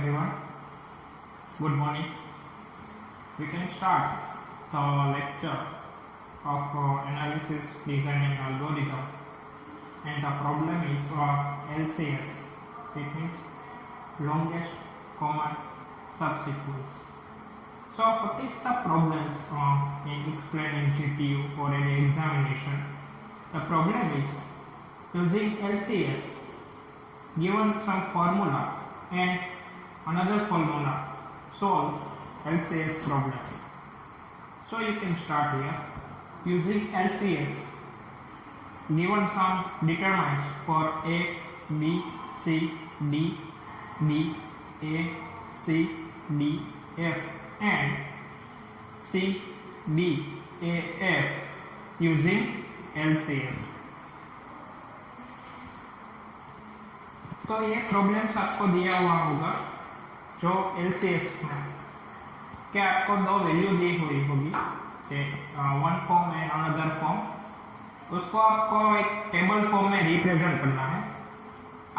everyone. Good morning. We can start the lecture of analysis, design and algorithm, and the problem is LCS. It means longest common subsequence. So what is the problems explained in GTU or any examination? The problem is using LCS, given some formula and another formula, solve LCS problem. So you can start here using LCS, given some determinants for A, B, C, D, D, A, C, D, F and C, D, A, F using LCS. तो ये problems आपको दिया हुआ होगा जो LCS में क्या आपको दो वैल्यू दी हुई होगी, one form and another form, उसको आपको एक टेबल फॉर्म में रिप्रेजेंट करना है।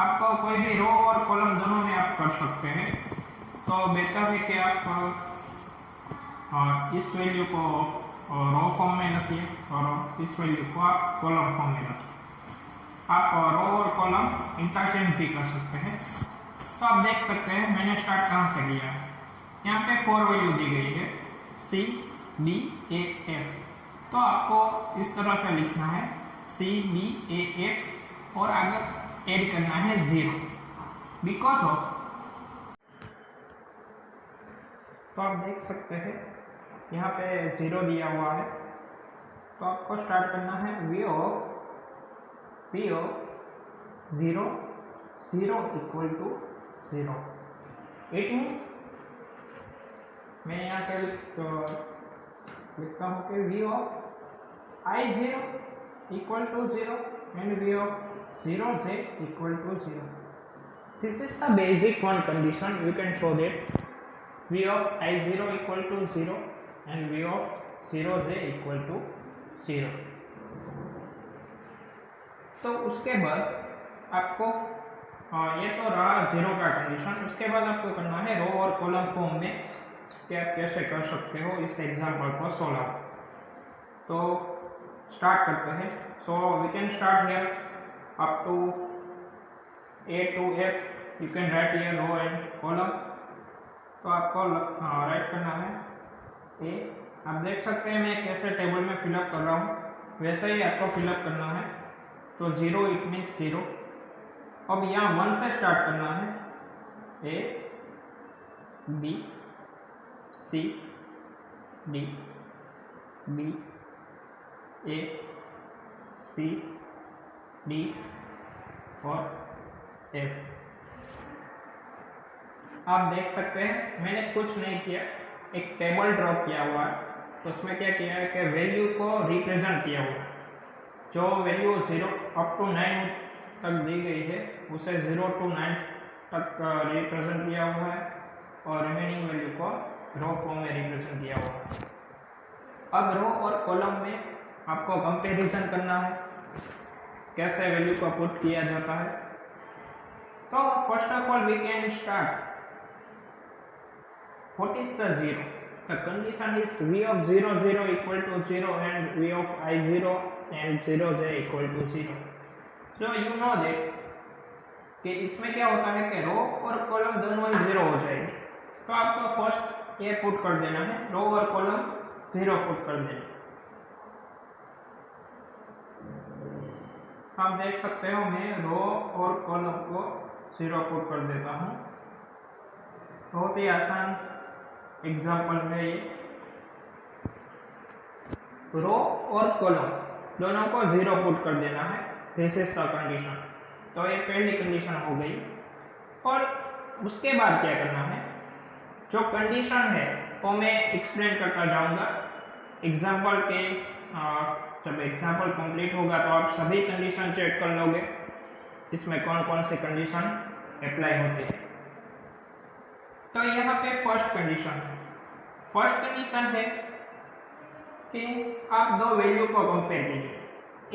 आपको कोई भी रो और कॉलम दोनों में आप कर सकते हैं, तो बेहतर है कि आप इस वैल्यू को रो फॉर्म में रखिए और इस वैल्यू को आप कॉलम फॉर्म में रखिए। आप रो और कॉलम इंटरचेंज भी कर सकते हैं। तो आप देख सकते हैं मैंने स्टार्ट कहाँ से किया है। यहाँ पे 4 वैल्यू दी गई है C, D, A, F। तो आपको इस तरह से लिखना है C, D, A, F और आगे ऐड करना है 0 बिकॉज ऑफ। तो आप देख सकते हैं यहाँ पे 0 दिया हुआ है, तो आपको स्टार्ट करना है V of 0, 0 equal to 0। It means मैं यहाँ पे लिखता हूँ कि V of I0 equal to 0 and V of 0j equal to 0। This is the basic one condition. You can show that V of I0 equal to 0 and V of 0j equal to 0। तो उसके बाद आपको ये तो रहा 0 का condition. उसके बाद आपको करना है रो और कॉलम फॉर्म में कि आप कैसे कर सकते हो इस एग्जांपल को सॉल्व। तो स्टार्ट करते हैं। So we can start here up to A to F। You can write here row and column. तो आपको राइट करना है A। आप देख सकते हैं मैं कैसे टेबल में फिलअप कर रहा हूँ, वैसे ही आपको फिलअप करना है। तो 0 इट मीन्स 0। अब यहाँ 1 से स्टार्ट करना है A, B, C, D, B, A, C, D और F। आप देख सकते हैं मैंने कुछ नहीं किया, एक टेबल ड्रॉ किया हुआ है। तो उसमें क्या किया है कि वैल्यू को रिप्रेजेंट किया हुआ है। जो वैल्यू 0 अप टू 9 तक दी गई है उसे 0 to 9 तक रिप्रेजेंट किया हुआ है और रिमेनिंग वैल्यू को रो फॉर्म में रिप्रेजेंट किया हुआ है। अब रो और कॉलम में आपको कंपैरिजन करना है कैसे वैल्यू को पुट किया जाता है। तो first of all we can start what is the 0। The condition is V of 0, 0 equal to 0 and V of I0 and 0j equal to 0। So you know that कि इसमें क्या होता है कि रो और कॉलम दोनों 0 हो जाएंगे। तो आपको फर्स्ट ये पुट कर देना है, रो और कॉलम 0 पुट कर देना। आप देख सकते हो मैं रो और कॉलम को 0 पुट कर देता हूँ। बहुत ही आसान एग्जाम्पल है ये। रो और कॉलम दोनों को 0 पुट कर देना है। This is the condition. तो ये पहली कंडीशन हो गई। और उसके बाद क्या करना है, जो कंडीशन है वो मैं एक्सप्लेन करता जाऊंगा एग्जाम्पल के। जब एग्जाम्पल कंप्लीट होगा तो आप सभी कंडीशन चेक कर लोगे इसमें कौन कौन से कंडीशन अप्लाई होते हैं। तो यहाँ पे फर्स्ट कंडीशन है। फर्स्ट कंडीशन है कि आप दो वैल्यू को कंपेयर कीजिए,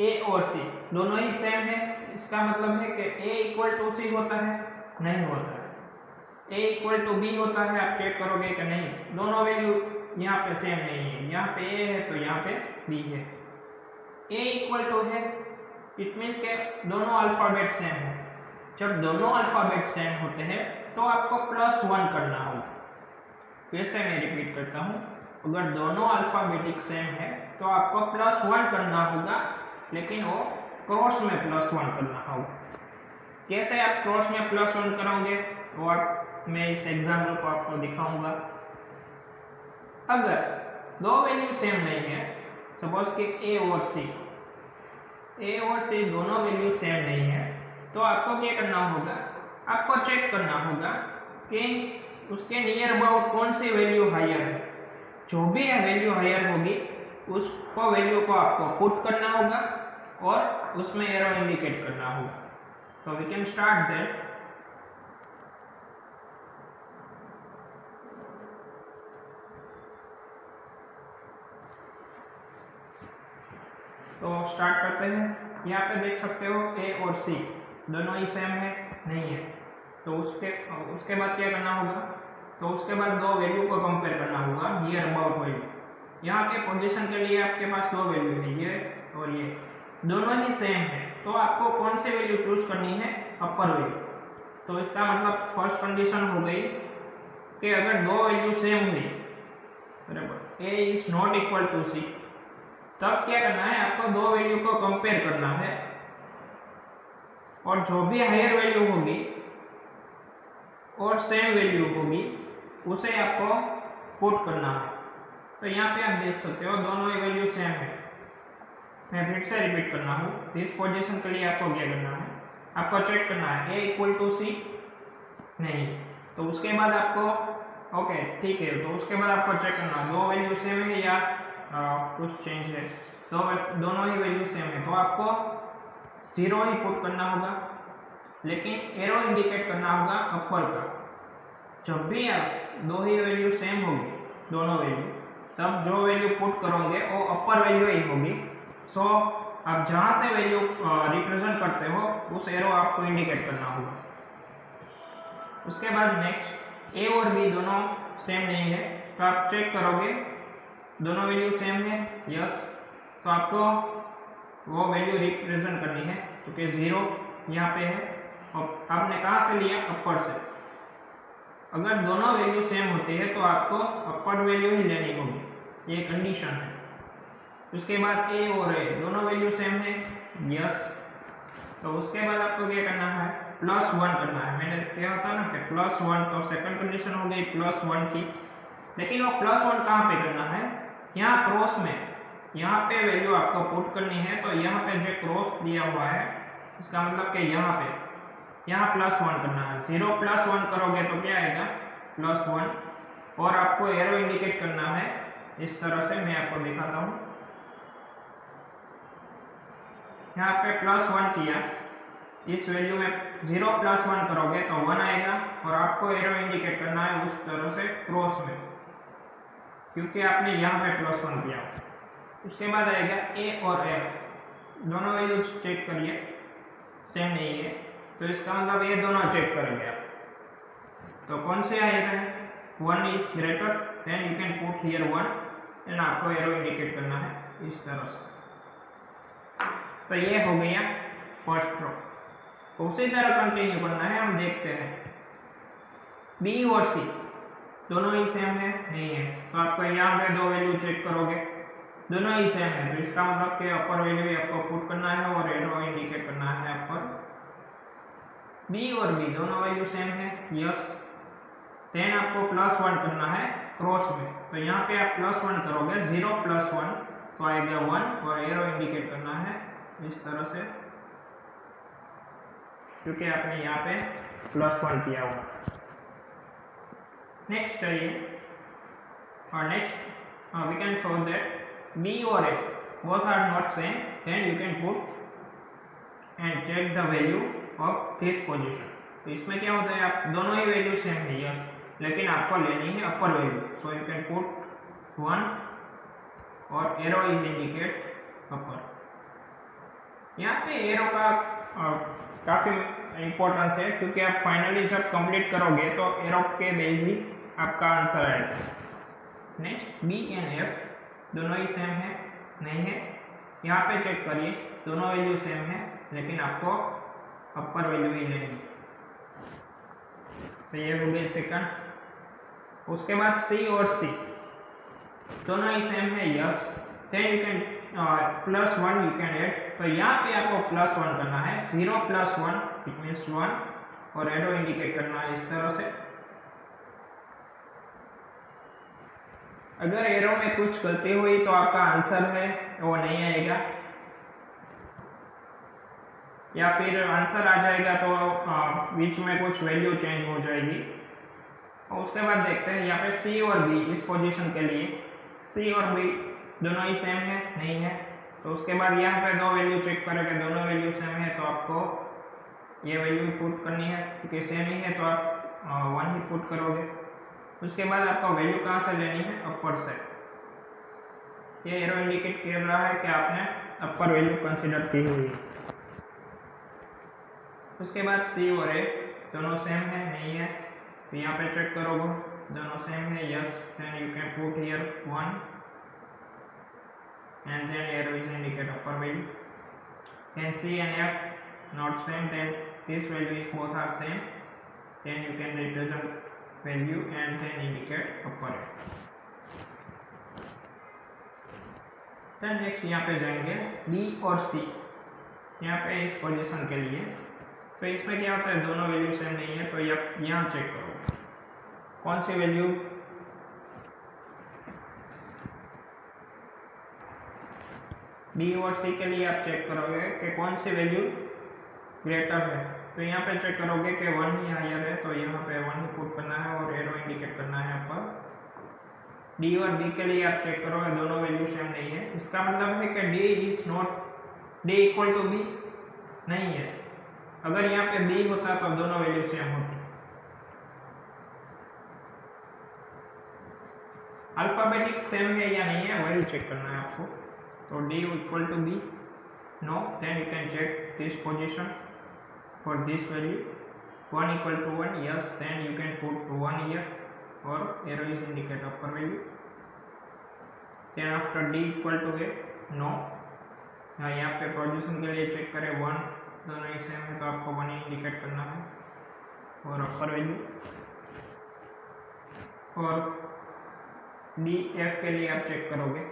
A और C दोनों ही सेम है। इसका मतलब है कि A इक्वल टू C होता है, नहीं होता है। a इक्वल टू बी होता है, आप चेक करोगे कि नहीं, दोनों वैल्यू यहाँ पे सेम नहीं है, यहाँ पे a है तो यहाँ पे b है। a इक्वल टू है, इट मीन्स के दोनों अल्फाबेट सेम है। जब दोनों अल्फाबेट सेम होते हैं तो आपको +1 करना होगा। फिर से मैं रिपीट करता हूँ, अगर दोनों अल्फाबेटिक सेम है तो आपको +1 करना होगा, लेकिन वो क्रॉस में +1 करना होगा। कैसे आप क्रॉस में +1 करोगे वो मैं इस एग्जाम्पल को आपको दिखाऊंगा। अगर दो वैल्यू सेम नहीं है, सपोज कि a और c दोनों वैल्यू सेम नहीं है, तो आपको क्या करना होगा, आपको चेक करना होगा कि उसके नियर अबाउट कौन सी वैल्यू हायर है। जो भी वैल्यू हायर होगी उसको वैल्यू को आपको पुट करना होगा और उसमें एरो इंडिकेट करना होगा। तो वी कैन स्टार्ट दैट। तो स्टार्ट करते हैं। यहाँ पे देख सकते हो a और c दोनों ही सेम है, नहीं है, तो उसके बाद क्या करना होगा, तो उसके बाद दो वैल्यू को कंपेयर करना होगा, नियर अबाउट वैल्यू। यहाँ के पोजीशन के लिए आपके पास दो वैल्यू है, ये और ये दोनों ही सेम है, तो आपको कौन सी वैल्यू चूज करनी है, अपर वैल्यू। तो इसका मतलब फर्स्ट कंडीशन हो गई कि अगर दो वैल्यू सेम हुई, बराबर, a is not equal to c, तब क्या करना है, आपको दो वैल्यू को कंपेयर करना है और जो भी हायर वैल्यू होगी और सेम वैल्यू होगी उसे आपको पुट करना है। तो यहाँ पे आप देख सकते हो दोनों ही वैल्यू सेम है। मैं फिर से रिपीट करना हूँ, इस पोजीशन के लिए आपको क्या करना है, आपको चेक करना है a इक्वल टू c, नहीं, तो उसके बाद आपको ओके ठीक है, तो उसके बाद आपको चेक करना दो वैल्यू सेम है या कुछ चेंज है, तो दोनों ही वैल्यू सेम है, तो आपको 0 ही पुट करना होगा, लेकिन एरो इंडिकेट करना होगा अपर का। जब भी आप दो ही वैल्यू सेम होगी, दोनों वैल्यू, तब जो वैल्यू पुट करोगे वो अपर वैल्यू ही होगी। सो आप जहां से वैल्यू रिप्रेजेंट करते हो उस एरो आपको इंडिकेट करना होगा। उसके बाद नेक्स्ट a और b दोनों सेम नहीं है, तो आप चेक करोगे दोनों वैल्यू सेम है, यस, तो आपको वो वैल्यू रिप्रेजेंट करनी है, क्योंकि 0 यहाँ पे है और आपने कहाँ से लिया, अपर से। अगर दोनों वैल्यू सेम होती है तो आपको अपर वैल्यू ही लेनी होगी, ये कंडीशन है। उसके बाद a और a दोनों वैल्यू सेम है, यस, तो उसके बाद आपको क्या करना है, +1 करना है। मैंने कहा था ना कि +1, तो सेकंड कंडीशन हो गई +1 की, लेकिन वो +1 कहाँ पे करना है, यहाँ क्रॉस में, यहाँ पे वैल्यू आपको पुट करनी है, तो यहाँ पे जो क्रॉस दिया हुआ है इसका मतलब कि यहाँ पे, यहाँ +1 करना है। 0 +1 करोगे तो क्या आएगा, +1, और आपको एरो इंडिकेट करना है इस तरह से, मैं आपको दिखाता हूँ। यहाँ पे +1 किया, इस वैल्यू में 0 +1 करोगे तो 1 आएगा, और आपको एरो इंडिकेट करना है उस तरह से क्रॉस में, क्योंकि आपने यहाँ पे +1 किया। उसके बाद आएगा a और f, दोनों वैल्यू चेक करिए, सेम नहीं है, तो इसका मतलब ये दोनों चेक करेंगे आप, तो कौन से आएगा, 1 is greater, then you can put here 1 and आपको एरो इंडिकेट करना है इस तरह से। तो ये हो गया फर्स्ट रो। उसी तरह कंटिन्यू करना है, हम देखते हैं b और c दोनों ही सेम है, नहीं है, तो आपको यहाँ पे दो वैल्यू चेक करोगे, दोनों ही सेम है, तो इसका मतलब कि अपर वैल्यू ही आपको पुट करना है और एरो इंडिकेट करना है अपर। b और b दोनों वैल्यू सेम है, यस, देन आपको +1 करना है क्रॉस में, तो यहाँ पे आप +1 करोगे, 0 +1 तो आएगा 1, और एरो इंडिकेट करना है इस तरह से, क्योंकि आपने यहाँ पे +1 किया हुआ। नेक्स्ट चाहिए, और next we can show that b or a both are not same, then you can put and check the value of this position। तो इसमें क्या होता है, आप दोनों ही वैल्यू सेम है, यस, लेकिन आपको लेनी है अपर value, so you can put 1 और एरो इज इंडिकेट अपर। यहाँ पे एरो का काफी इम्पोर्टेंस है, क्योंकि आप फाइनली जब कंप्लीट करोगे तो एरो के बेस ही आपका आंसर आएगा। नेक्स्ट बी एंड एफ दोनों ही सेम है, नहीं है। यहाँ पे चेक करिए, दोनों वैल्यू सेम है, लेकिन आपको अपर वैल्यू ही लेनी। तो ये हो गई सेकंड। उसके बाद सी और सी दोनों ही सेम है, yes. Then you can +1 you can add. तो यहाँ पे आपको +1 करना है, 0 + 1 इट मीन्स 1, और एरो इंडिकेट करना है इस तरह से। अगर एरो में कुछ गलती हुई तो आपका आंसर है वो नहीं आएगा, या फिर आंसर आ जाएगा तो बीच में कुछ वैल्यू चेंज हो जाएगी। और उसके बाद देखते हैं यहाँ पे सी और बी इस पोजीशन के लिए, सी और बी दोनों ही सेम है, नहीं है। तो उसके बाद यहाँ पे दो वैल्यू चेक करेंगे, दोनों वैल्यू सेम है तो आपको ये वैल्यू पुट करनी है, क्योंकि सेम ही है तो आप 1 ही पुट करोगे। उसके बाद आपको वैल्यू कहाँ से लेनी है, अपर से। ये एरो इंडिकेट कर रहा है कि आपने अपर वैल्यू कंसीडर की हुई है। उसके बाद सी और ए दोनों सेम है, नहीं है। तो यहाँ पे चेक करोगे, दोनों सेम है, yes. Then you can put here 1 and then arrow is indicate upper value. Then C and F not same, then this value is both are same, then you can represent value and then indicate upper. then next यहाँ पे जाएंगे D और C, यहाँ पे इस position के लिए। तो इसमें क्या होता है, दोनों वैल्यू सेम नहीं है, तो यहाँ चेक करो कौन सी वैल्यू बी और सी के लिए आप चेक करोगे कि कौन सी वैल्यू ग्रेटर है। तो यहाँ पे चेक करोगे कि 1 ही हायर है, तो यहाँ पे 1 ही पुट करना है और एरो इंडिकेट करना है ऊपर। डी और बी के लिए आप चेक करोगे, दोनों वैल्यू सेम नहीं है। इसका मतलब है कि D is not D equal to B नहीं है। अगर यहाँ पे बी होता तो दोनों वैल्यू सेम होती। अल्फाबेटिक सेम है या नहीं है वही चेक करना है आपको। तो D equal to B, no, then you can check this position for this value, 1 equal to 1, yes, then you can put 1 here or arrow is indicate upper value. Then after D equal to A, no, यहाँ पे position के लिए check करें 1, दोनों ही same है तो आपको 1 इंडिकेट करना है और अपर वैल्यू। और D F के लिए आप चेक करोगे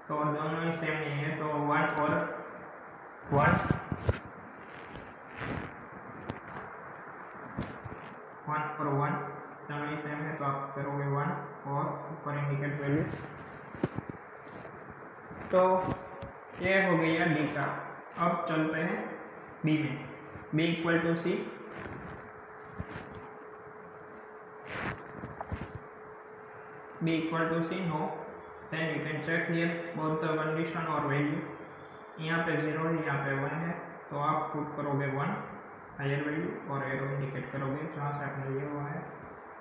तो दोनों ही सेम नहीं है, तो 1 और 1 दोनों ही सेम है तो आप करोगे 1 और ऊपर इंडिकेट वैल्यू। तो ये हो गया डी का। अब चलते हैं बी में। B equal to C, B equal to C, no. Then you can check here both the condition और value। यहाँ पे 0 है, यहाँ पे 1 है, तो आप पुट करोगे 1 हायर वैल्यू और एरो इंडिकेट करोगे जहाँ से आपने लिया हुआ है।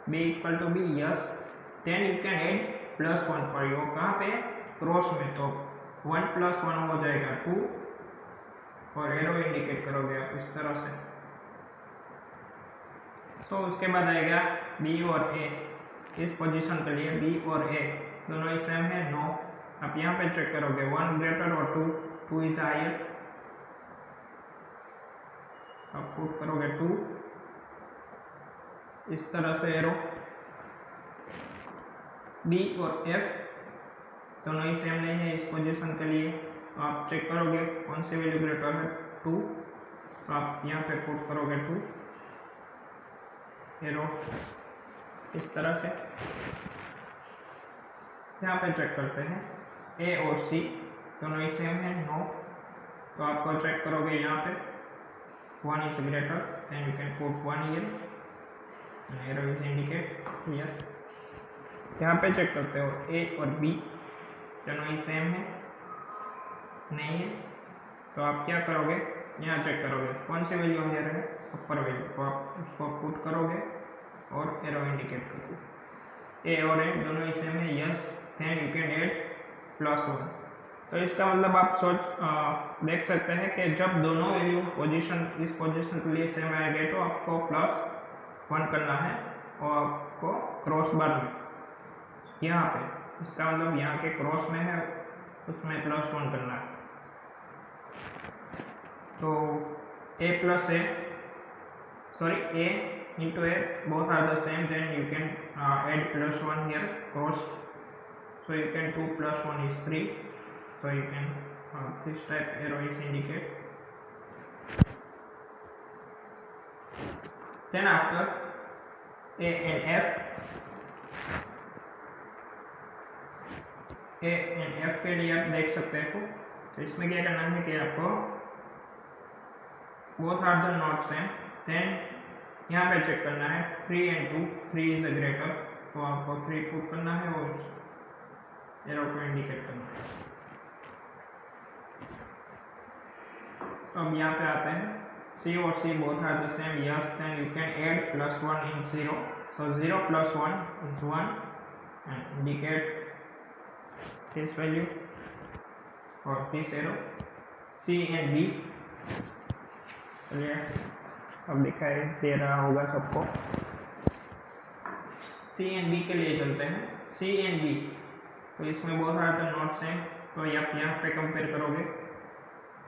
b equal to B, yes. Then you can add +1 पर यो, कहाँ पे, क्रॉस में, तो 1 + 1 हो जाएगा 2 और एरो इंडिकेट करोगे आप इस तरह से। तो उसके बाद आएगा b और a। इस पोजीशन के लिए b और a दोनों ही सेम है, नो। आप यहाँ पे चेक करोगे 1 ग्रेटर और 2 इज हायर, आप पुट करोगे 2 इस तरह से एरो। बी और एफ दोनों ही सेम नहीं है इस पोजीशन के लिए, तो आप चेक करोगे कौन सी वैल्यू ग्रेटर है, 2, तो आप यहाँ पे पुट करोगे 2 एरो इस तरह से। यहाँ पे चेक करते हैं ए और सी दोनों ही सेम है, नो। तो आपको चेक करोगे यहाँ पे 1 is greater, then you can put 1 here, arrow is indicate here. यहाँ पे चेक करते हो ए और बी दोनों ही सेम है, नहीं है, तो आप क्या करोगे, यहाँ चेक करोगे कौन सी वैल्यू हायर है, अपर वैल्यू, तो आप उसको पुट करोगे और एरो इंडिकेट करोगे। ए और ए दोनों ही सेम है, yes. Then you can add +1, तो इसका मतलब आप देख सकते हैं कि जब दोनों वैल्यू इस पोजीशन के लिए सेम आएंगे तो आपको +1 करना है और आपको क्रॉस बार में यहाँ पे, इसका मतलब यहाँ के क्रॉस में है उसमें +1 करना है। तो a into a both are the same, then you can add +1 here cross, so you can 2 + 1 is 3, so you can this type arrow is indicate. Then after a and f के लिए आप देख सकते हो, तो इसमें क्या करना है कि आपको both are the not same, then यहाँ पे चेक करना है 3 and 2, 3 is a greater, तो आपको 3 पुट करना है और एरो को इंडिकेट करना है। तो अब यहाँ पे आते हैं C और C both are the same, yes, then you can add +1 in 0, so 0 + 1 is 1 and indicate this value or this arrow। C and B, चलिए अब दिखाई दे रहा होगा सबको। C and B के लिए चलते हैं। C and B, तो इसमें बहुत सारे तो नॉट सेम, तो आप यहाँ पे कंपेयर करोगे,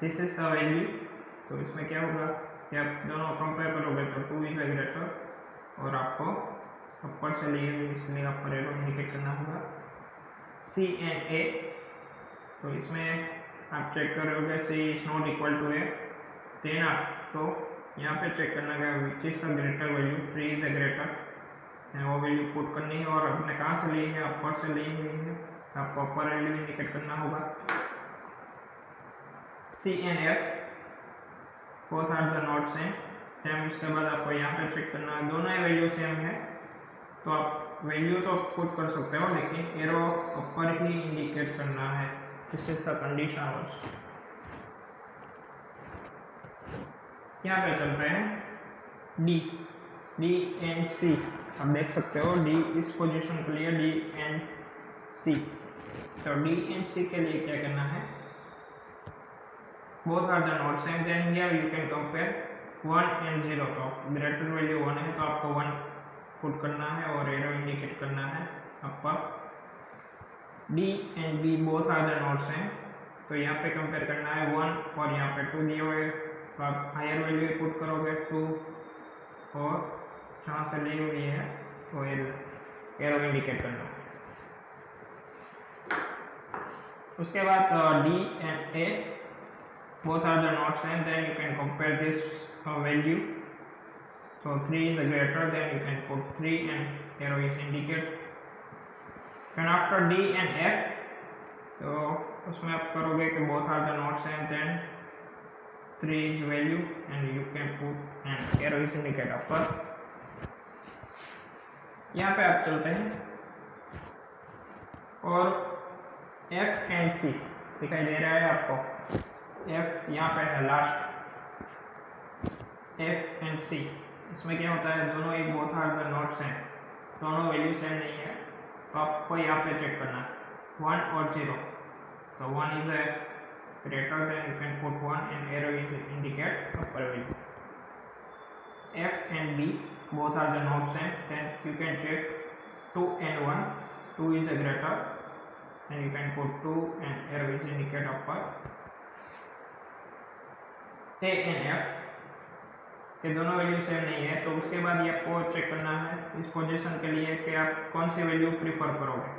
दिस इज द वैल्यू, तो इसमें क्या होगा कि आप दोनों कंपेयर करोगे तो 2 इज ग्रेटर, और आपको ऊपर से लिए हुए इसलिए आपको एरो इंडिकेट करना होगा। C and A, तो इसमें आप चेक करोगे C is not equal to A, देन आपको यहाँ पे चेक करना है which is the greater value, 3 is greater, वो वैल्यू पुट करनी है, और आपने कहाँ से ली है, अपर से ली हुई है, आपको अपर वैल्यू इंडिकेट करना होगा। C and F both are the not same, same, उसके बाद आपको यहाँ पे चेक करना है दोनों वैल्यू सेम है, तो आप वैल्यू तो पुट कर सकते हो लेकिन एरो अपर ही इंडिकेट करना है, दिस इज द कंडीशन। यहाँ पे चल रहे हैं D एंड C, आप देख सकते हो D इस पोजीशन के लिए D एंड C, तो D एंड C के लिए क्या करना है, both are the not same, then here you can compare 1 and 0, तो ग्रेटर वैल्यू 1 है तो आपको 1 पुट करना है और एरो इंडिकेट करना है अपर। D and B both are the not same, तो यहाँ पे कंपेयर करना है 1 और यहाँ पे 2 दिए हुए, तो आप हायर वैल्यू पुट करोगे 2 और जहाँ से ली हुई है वो एरो इंडिकेट करना। उसके बाद D and A both are the not same, then you can compare this value, so 3 is greater, then you can put 3 and arrow is indicate। and after D and F, तो उसमें आप करोगे कि both are the not same, then 3 is value and you can put and arrow is indicate upper। यहाँ पे आप चलते हैं और F and C दिखाई दे रहा है आपको, F यहाँ पे है लास्ट, F and C, इसमें क्या होता है दोनों एक both are the not same, दोनों वैल्यू सेम नहीं है, तो आपको यहाँ पे चेक करना है 1 और 0, so 1 is a greater, then you can put 1 and arrow is indicate upper value। F and B both are the not same, then you can check 2 and 1, 2 is a greater, then you can put 2 and arrow is indicate upper। A and F के दोनों value same नहीं है, तो उसके बाद ये आपको check करना है इस पोजीशन के लिए कि आप कौन सी वैल्यू प्रीफर करोगे।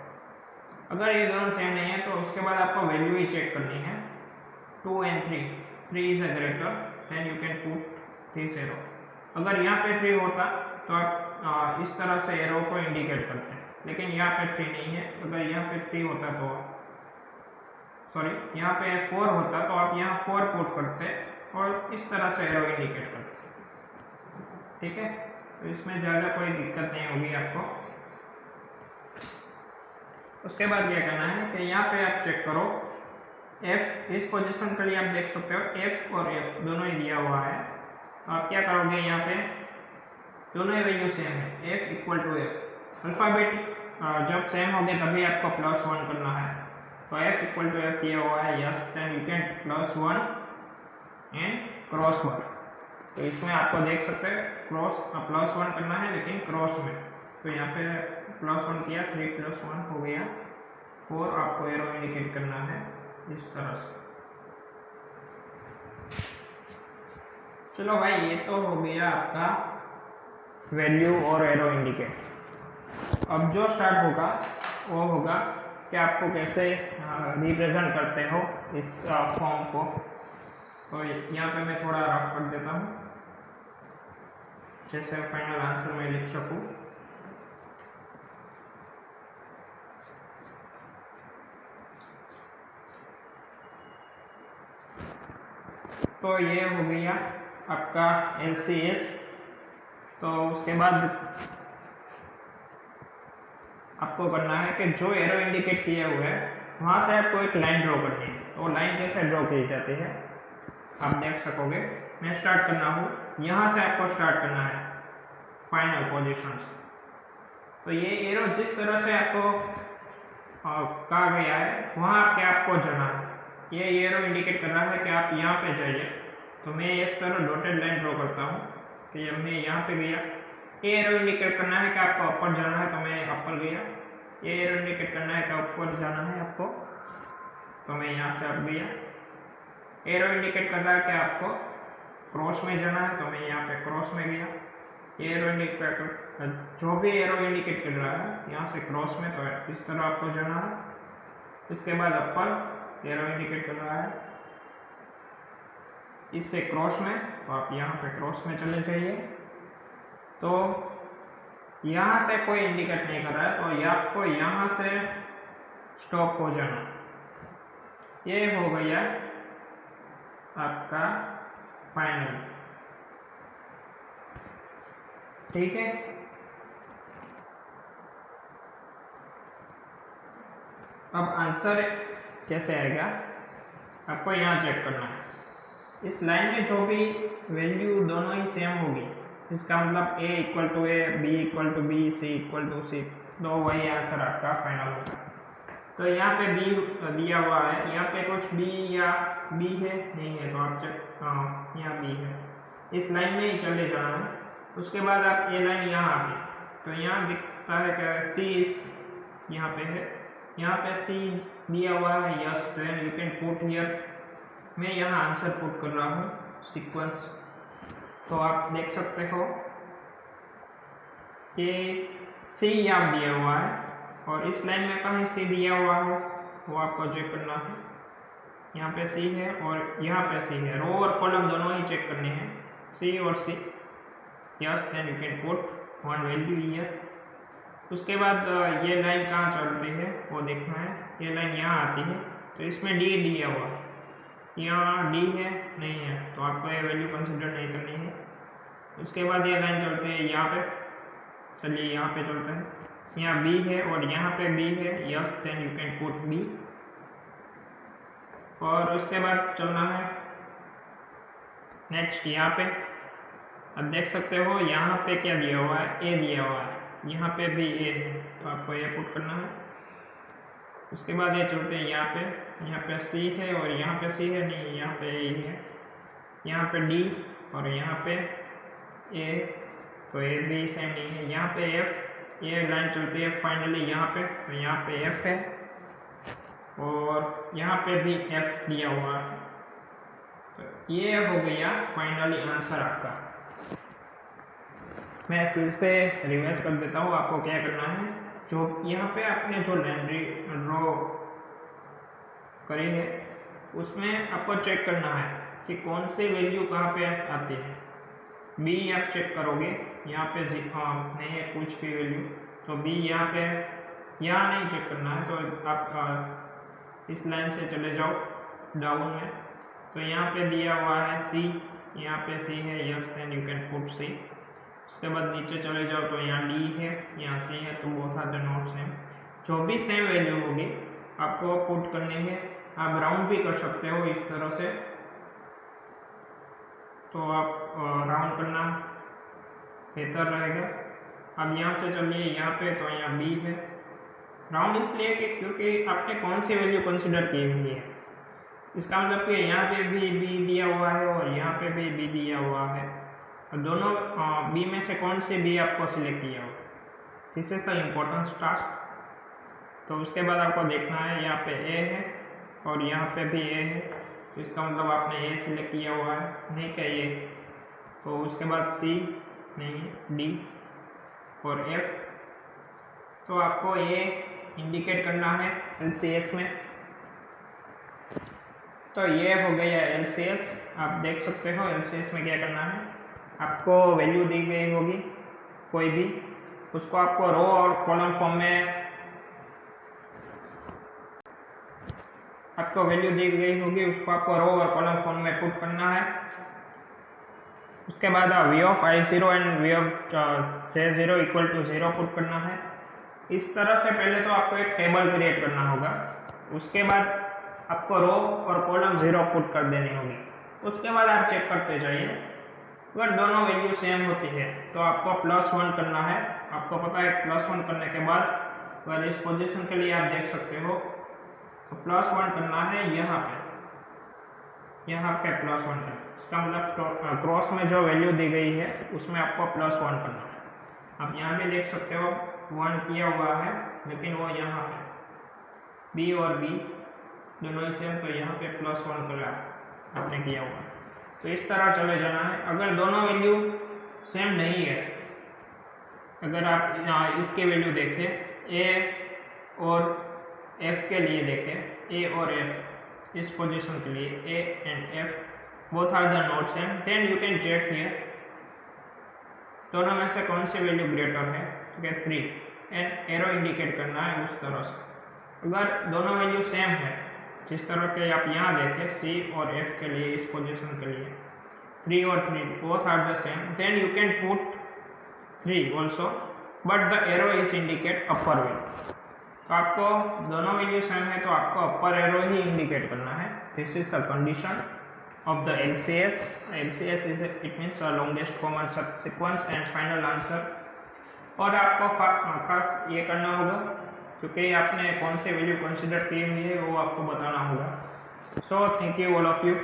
अगर ये दोनों सेम नहीं है तो उसके बाद आपको वैल्यू ही चेक करनी है 2 and 3, 3 is a greater, then you can put this arrow। अगर यहाँ पे 3 होता तो आप इस तरह से एरो को इंडिकेट करते हैं, लेकिन यहाँ पे 3 नहीं है, अगर यहाँ पे 3 होता तो यहाँ पे 4 होता तो आप यहाँ 4 पुट करते और इस तरह से एरो इंडिकेट करते, ठीक है। तो इसमें ज़्यादा कोई दिक्कत नहीं होगी आपको। उसके बाद क्या करना है कि यहाँ पे आप चेक करो F, इस पोजीशन के लिए आप देख सकते हो F और F दोनों ही दिया हुआ है, तो आप क्या करोगे यहाँ पे दोनों ही वैल्यू सेम है, F equal to F, alphabet जब सेम होंगे तभी आपको +1 करना है, तो f इक्वल टू f दिया हुआ है, yes then you can +1 and cross 1। तो इसमें आपको देख सकते हैं +1 करना है लेकिन क्रॉस में। तो यहाँ पे +1 किया, 3 + 1 हो गया 4। आपको एरो इंडिकेट करना है इस तरह से। चलो भाई, ये तो हो गया आपका वैल्यू और एरो इंडिकेट। अब जो स्टार्ट होगा वो होगा कि आपको कैसे रिप्रेजेंट करते हो इस फॉर्म को। तो यहाँ पे मैं थोड़ा रफ कर देता हूँ, जैसे फाइनल आंसर मैं लिख सकूँ। तो ये हो गया आपका LCS। तो उसके बाद आपको करना है कि जो एरो इंडिकेट किए हुए है वहाँ से आपको एक लाइन ड्रॉ करनी है। तो लाइन कैसे ड्रॉ की जाती है आप देख सकोगे। मैं स्टार्ट करना हूँ, यहाँ से आपको स्टार्ट करना है फाइनल पोजीशन से। तो ये एरो जिस तरह से आपको कहा गया है वहाँ आके आपको जाना है। ये एरो इंडिकेट कर रहा है कि आप यहाँ पे जाइए। तो मैं इस तरह डॉटेड लाइन ड्रॉ करता हूँ कि जब मैं यहाँ पे गया, ये एरो इंडिकेट करना है कि आपको ऊपर जाना है, तो मैं ऊपर गया। ये एरो इंडिकेट करना है कि ऊपर जाना है आपको, तो मैं यहाँ से अब गया। एरो इंडिकेट कर रहा है कि आपको क्रॉस में जाना है, तो मैं यहाँ पे क्रॉस में गया। ये एरो इंडिकेट जो भी एरो इंडिकेट कर रहा है यहाँ से क्रॉस में, तो इस तरह आपको जाना है। इसके बाद ऊपर एरो इंडिकेट कर रहा है इससे क्रॉस में, तो आप यहाँ पे क्रॉस में चले जाइए। तो यहाँ से कोई इंडिकेट नहीं कर रहा है, तो ये आपको यहाँ से स्टॉप हो जाना। ये हो गया आपका फाइनल, ठीक है। अब आंसर कैसे आएगा आपको यहाँ चेक करना है। इस लाइन में जो भी वैल्यू दोनों ही सेम होगी, इसका मतलब a equal to a, b equal to b, c equal to c, तो वही आंसर आपका फाइनल होगा। तो यहाँ पे b दिया हुआ है, यहाँ पे कुछ b या b है नहीं है, तो आप चेक यहाँ b है। इस लाइन में ही चले जाना है। उसके बाद आप ये लाइन यहाँ आती, तो यहाँ दिखता है कि c इस यहाँ पे है, यहाँ पे c दिया हुआ है, yes then you can put here. मैं यहाँ आंसर पुट कर रहा हूँ सीक्वेंस। तो आप देख सकते हो कि C यहाँ दिया हुआ है और इस लाइन में कहीं C दिया हुआ है, वो आपको चेक करना है। यहाँ पे C है और यहाँ पे C है, रो और कॉलम दोनों ही चेक करने हैं, C और C। Yes then you can put one value here. उसके बाद ये लाइन कहाँ चलती है वो देखना है। ये लाइन यहाँ आती है, तो इसमें D दिया हुआ है, यहाँ D है नहीं है, तो आपको ये वैल्यू कंसिडर नहीं करनी है। उसके बाद ये लाइन चलती है यहाँ पे, चलिए यहाँ पे चलते हैं, यहाँ B है और यहाँ पे B है, yes then you can put B। और उसके बाद चलना है नेक्स्ट यहाँ पे। अब देख सकते हो यहाँ पे क्या दिया हुआ है, A दिया हुआ है, यहाँ पे भी A है, तो आपको ये पुट करना है। उसके बाद ये चलते हैं यहाँ पे C है और यहाँ पे C है नहीं, यहाँ पे A है, यहाँ पे D और यहाँ पे A, तो A भी सेम नहीं है। यहाँ पे F, ये लाइन चलती है फाइनली यहाँ पे, तो यहाँ पे F है और यहाँ पे भी F दिया हुआ है। तो ये हो गया फाइनली आंसर आपका। मैं फिर से रिवाइज कर देता हूँ आपको क्या करना है। जो यहाँ पे आपने जो लाइन ड्रॉ करी है उसमें आपको चेक करना है कि कौन सी वैल्यू कहाँ पे आती है। B आप चेक करोगे, यहाँ पे नहीं है कुछ भी वैल्यू, तो B यहाँ पे, यहाँ नहीं चेक करना है। तो आप इस लाइन से चले जाओ डाउन में, तो यहाँ पे दिया हुआ है C, यहाँ पे C है, yes then you can put C। उसके बाद नीचे चले जाओ तो यहाँ D है, यहाँ C है, तो बहुत सारे नोट सेम, जो भी सेम वैल्यू होगी आपको पुट करनी है। आप राउंड भी कर सकते हो इस तरह से, तो आप राउंड करना बेहतर रहेगा। अब यहाँ से चलिए यहाँ पे, तो यहाँ B है, राउंड इसलिए कि क्योंकि आपने कौन सी वैल्यू कंसिडर की हुई है। इसका मतलब कि यहाँ पे भी बी दिया हुआ है और यहाँ पे भी बी दिया हुआ है, और दोनों बी में से कौन सी बी आपको सिलेक्ट किया हो। This is the important task. तो उसके बाद आपको देखना है यहाँ पे ए है और यहाँ पे भी ए है, तो इसका मतलब आपने ए सिलेक्ट किया हुआ है, नहीं क्या ये। तो उसके बाद सी नहीं, डी और एफ। तो आपको ये इंडिकेट करना है LCS में। तो ये हो गया LCS। आप देख सकते हो LCS में क्या करना है। आपको वैल्यू दी गई होगी कोई भी, उसको आपको रो और कॉलम फॉर्म में आपको वैल्यू दी गई होगी, उसको आपको रो और कॉलम फॉर्म में पुट करना है। उसके बाद V of I0 and V ऑफ J0 इक्वल टू 0 पुट करना है। इस तरह से पहले तो आपको एक टेबल क्रिएट करना होगा, उसके बाद आपको रो और कॉलम 0 पुट कर देनी होगी। उसके बाद आप चेक करते जाइए, अगर दोनों वैल्यू सेम होती है तो आपको +1 करना है। आपको पता है +1 करने के बाद अगर इस पोजीशन के लिए आप देख सकते हो तो +1 करना है यहाँ पे +1 करना। इसका मतलब क्रॉस में जो वैल्यू दी गई है उसमें आपको +1 करना है। आप यहाँ भी देख सकते हो 1 किया हुआ है, लेकिन वो यहाँ पे बी और बी दोनों ही सेम, तो यहाँ पे +1 कर आपने किया हुआ है। तो इस तरह चले जाना है। अगर दोनों वैल्यू सेम नहीं है, अगर आप इसके वैल्यू देखें ए और एफ के लिए देखें, ए और एफ इस पोजीशन के लिए A and F both are the not same, then you can check here दोनों में से कौन सी वैल्यू ग्रेटर है। ठीक है, 3 एंड एरो इंडिकेट करना है उस तरह से। अगर दोनों वैल्यू सेम है, जिस तरह के आप यहाँ देखें सी और एफ के लिए, इस पोजीशन के लिए 3 और 3 both are the same, then you can put 3 also, but the arrow is indicate upper value. तो आपको दोनों वैल्यू सेम है तो आपको अपर एरो ही इंडिकेट करना है। This is the condition of the LCS. LCS is it means longest common subsequence and final answer। और आपको खास ये करना होगा क्योंकि आपने कौन से वैल्यू कंसिडर की हुई है वो आपको बताना होगा। So thank you all of you.